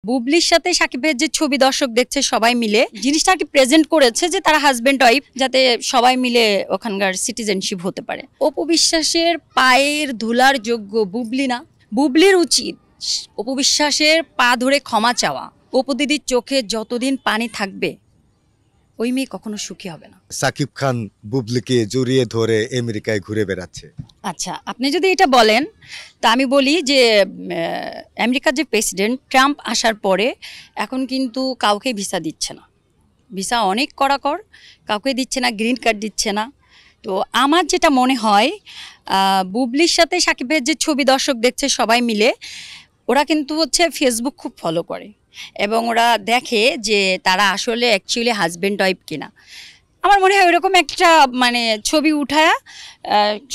বুবলির সাথে সাকিব ভাইয়ের যে ছবি দর্শক দেখছে সবাই মিলে জিনিসটা কি প্রেজেন্ট করেছে যে তারা হাজবেন্ড ওয়াইফ, যাতে সবাই মিলে ওখানকার সিটিজেনশিপ হতে পারে। অপু বিশ্বাসের পায়ের ধুলার যোগ্য বুবলি না? বুবলির উচিত অপু বিশ্বাসের পা ধরে ক্ষমা চাওয়া। অপু দিদির চোখে যতদিন পানি থাকবে ওই মেয়ে কখনো সুখী হবে না। সাকিব খান বুবলিকে জড়িয়ে ধরে আমেরিকায় ঘুরে বেড়াচ্ছে। আচ্ছা, আপনি যদি এটা বলেন তা আমি বলি যে আমেরিকার যে প্রেসিডেন্ট ট্রাম্প আসার পরে এখন কিন্তু কাউকে ভিসা দিচ্ছে না, ভিসা অনেক কড়াকর, কাউকে দিচ্ছে না, গ্রিন কার্ড দিচ্ছে না। তো আমার যেটা মনে হয় বুবলির সাথে সাকিব ভাইয়ের যে ছবি দর্শক দেখছে সবাই মিলে, ওরা কিন্তু হচ্ছে ফেসবুক খুব ফলো করে এবং ওরা দেখে যে তারা আসলে অ্যাকচুয়ালি হাজব্যান্ড ওয়াইফ কিনা। আমার মনে হয় ওইরকম একটা ছবি উঠায়া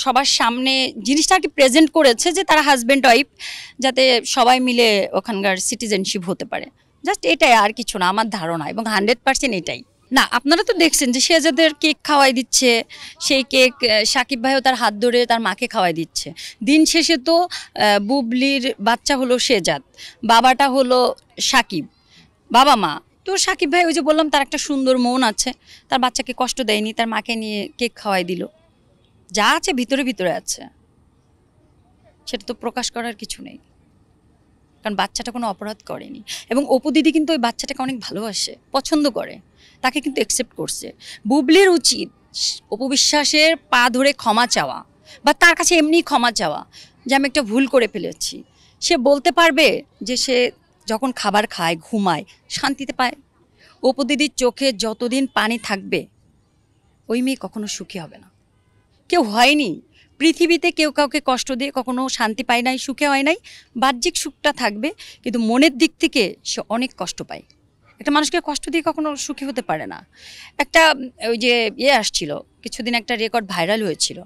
সবার সামনে জিনিসটা কি প্রেজেন্ট করেছে যে তারা হাজব্যান্ড ওয়াইফ, যাতে সবাই মিলে ওখানকার সিটিজেনশিপ হতে পারে। জাস্ট এটাই, আর কিছু না আমার ধারণা, এবং 100% এটাই। না, আপনারা তো দেখছেন যে শেহজাদের কেক খাওয়াই দিচ্ছে, সেই কেক সাকিব ভাইও তার হাত ধরে তার মাকে খাওয়াই দিচ্ছে। দিন শেষে তো বুবলির বাচ্চা হলো শেহজাদ, বাবাটা হলো সাকিব, বাবা মা তো সাকিব ভাই ওই যে বললাম তার একটা সুন্দর মন আছে, তার বাচ্চাকে কষ্ট দেয়নি, তার মাকে নিয়ে কেক খাওয়াই দিল। যা আছে ভিতরে ভিতরে আছে, সেটা তো প্রকাশ করার কিছু নেই, কারণ বাচ্চাটা কোনো অপরাধ করেনি। এবং অপু দিদি কিন্তু ওই বাচ্চাটাকে অনেক ভালোবাসে, পছন্দ করে, তাকে কিন্তু অ্যাকসেপ্ট করছে। বুবলির উচিত অপু বিশ্বাসের পা ধরে ক্ষমা চাওয়া, বা তার কাছে এমনি ক্ষমা চাওয়া যে আমি একটা ভুল করে ফেলেছি। সে বলতে পারবে যে সে যখন খাবার খায়, ঘুমায়, শান্তিতে পায়। অপু দিদির চোখে যতদিন পানি থাকবে ওই মেয়ে কখনো সুখী হবে না। কেউ হয়নি পৃথিবীতে, কেউ কাউকে কষ্ট দিয়ে কখনো শান্তি পায় নাই, সুখে হয় নাই। বাহ্যিক সুখটা থাকবে, কিন্তু মনের দিক থেকে সে অনেক কষ্ট পায়। একটা মানুষকে কষ্ট দিয়ে কখনো সুখী হতে পারে না। একটা ওই যে আসছিল কিছুদিন, একটা রেকর্ড ভাইরাল হয়েছিল,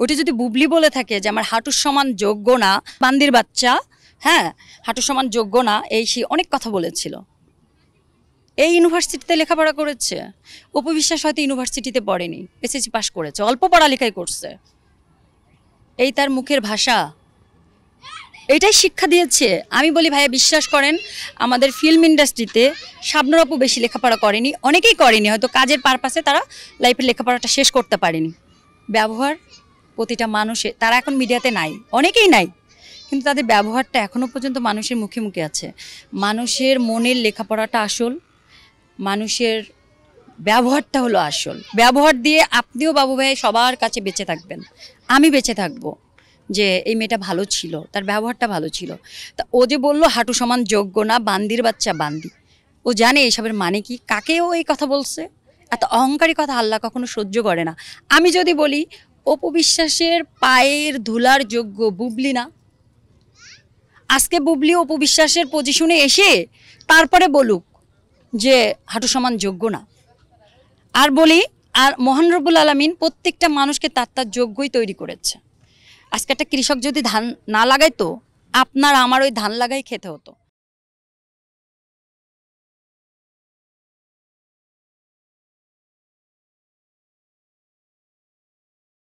ওইটা যদি বুবলি বলে থাকে যে আমার হাঁটুর সমান যোগ্য না, বান্দির বাচ্চা, হ্যাঁ হাঁটুর সমান যোগ্য না, এই সে অনেক কথা বলেছিল। এই ইউনিভার্সিটিতে লেখাপড়া করেছে, অপু বিশ্বাস হয়তো ইউনিভার্সিটিতে পড়েনি, এসএসসি পাস করেছে, অল্প পড়ালেখাই করছে। এই তার মুখের ভাষা, এইটাই শিক্ষা দিয়েছে। আমি বলি ভাইয়া বিশ্বাস করেন, আমাদের ফিল্ম ইন্ডাস্ট্রিতে শাবনূর আপু বেশি লেখাপড়া করেনি, অনেকেই করেনি, হয়তো কাজের পারপাসে তারা লাইফের লেখাপড়াটা শেষ করতে পারেনি। ব্যবহার প্রতিটা মানুষের, তারা এখন মিডিয়াতে নাই, অনেকেই নাই, কিন্তু তাদের ব্যবহারটা এখনও পর্যন্ত মানুষের মুখে মুখে আছে। মানুষের মনের লেখাপড়াটা আসল, মানুষের ব্যবহারটা হলো আসল। ব্যবহার দিয়ে আপনিও বাবু ভাই সবার কাছে বেঁচে থাকবেন, আমি বেঁচে থাকবো যে এই মেয়েটা ভালো ছিল, তার ব্যবহারটা ভালো ছিল। তা ও যে বললো হাঁটু সমান যোগ্য না, বান্দির বাচ্চা বান্দি, ও জানে এসবের মানে কি, কাকেও এই কথা বলছে। এত অহংকারী কথা আল্লাহ কখনো সহ্য করে না। আমি যদি বলি অপু বিশ্বাসের পায়ের ধুলার যোগ্য বুবলি না? আজকে বুবলি অপু বিশ্বাসের পজিশনে এসে তারপরে বলুক যে হাঁটু সমান যোগ্য না। আর বলি, আর মহান রব্বুল আলামিন প্রত্যেকটা মানুষকে তার তার যোগ্যই তৈরি করেছে। আজকে একটা কৃষক যদি ধান না লাগাইতো, আপনার আমার ওই ধান লাগাই খেতে হতো।